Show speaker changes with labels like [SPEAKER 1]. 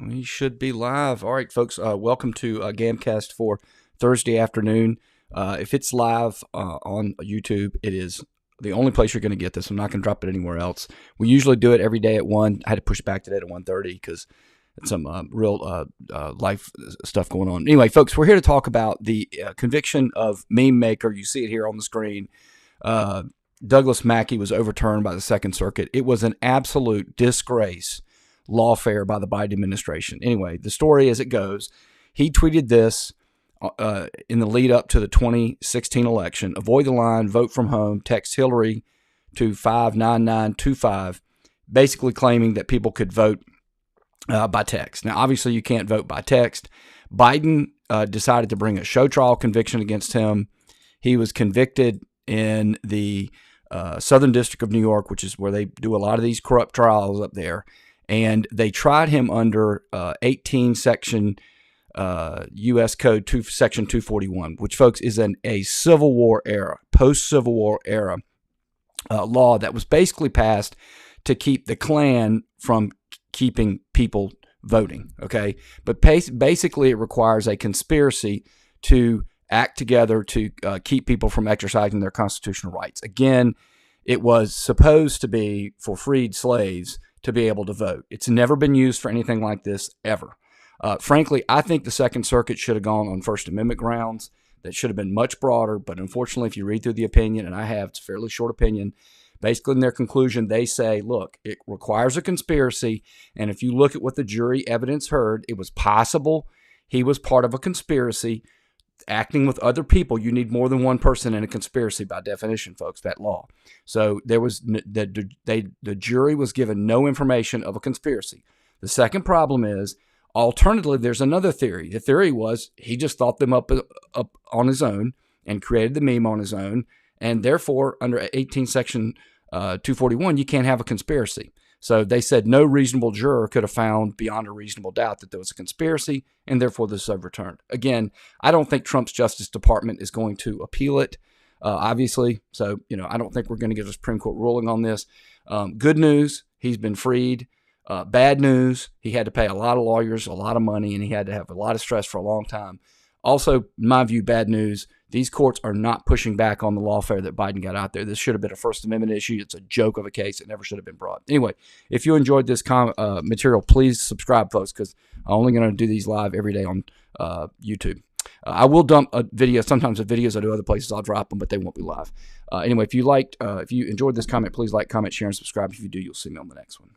[SPEAKER 1] We should be live. All right, folks. Welcome to Gamcast for Thursday afternoon. If it's live on YouTube, it is the only place you're going to get this. I'm not going to drop it anywhere else. We usually do it every day at 1. I had to push back today to 1:30 because some real life stuff going on. Anyway, folks, we're here to talk about the conviction of meme maker. You see it here on the screen. Douglas Mackey was overturned by the Second Circuit. It was an absolute disgrace. Lawfare by the Biden administration. Anyway, the story as it goes, he tweeted this in the lead up to the 2016 election. Avoid the line, vote from home, text Hillary to 59925, basically claiming that people could vote by text. Now, obviously, you can't vote by text. Biden decided to bring a show trial conviction against him. He was convicted in the Southern District of New York, which is where they do a lot of these corrupt trials up there. And they tried him under 18 section U.S. Code section 241, which, folks, is a Civil War era, post-Civil War era law that was basically passed to keep the Klan from keeping people voting, okay? But basically it requires a conspiracy to act together to keep people from exercising their constitutional rights. Again, it was supposed to be for freed slaves to be able to vote. It's never been used for anything like this ever. Frankly, I think the Second Circuit should have gone on First Amendment grounds. That should have been much broader, but unfortunately, if you read through the opinion, and I have, it's a fairly short opinion, basically in their conclusion, they say, look, it requires a conspiracy, and if you look at what the jury evidence heard, it was possible he was part of a conspiracy acting with other people. You need more than one person in a conspiracy by definition, folks, that law. So there was the jury was given no information of a conspiracy. The second problem is, alternatively, there's another theory. The theory was he just thought them up on his own and created the meme on his own, and therefore under 18 section 241, you can't have a conspiracy. So they said no reasonable juror could have found beyond a reasonable doubt that there was a conspiracy, and therefore this is overturned. Again, I don't think Trump's Justice Department is going to appeal it, obviously. So, I don't think we're going to get a Supreme Court ruling on this. Good news, he's been freed. Bad news, he had to pay a lot of lawyers, a lot of money, and he had to have a lot of stress for a long time. Also, in my view, bad news, these courts are not pushing back on the lawfare that Biden got out there. This should have been a First Amendment issue. It's a joke of a case. It never should have been brought. Anyway, if you enjoyed this material, please subscribe, folks, because I'm only going to do these live every day on YouTube. I will dump a video. Sometimes the videos I do other places, I'll drop them, but they won't be live. Anyway, if you enjoyed this comment, please like, comment, share, and subscribe. If you do, you'll see me on the next one.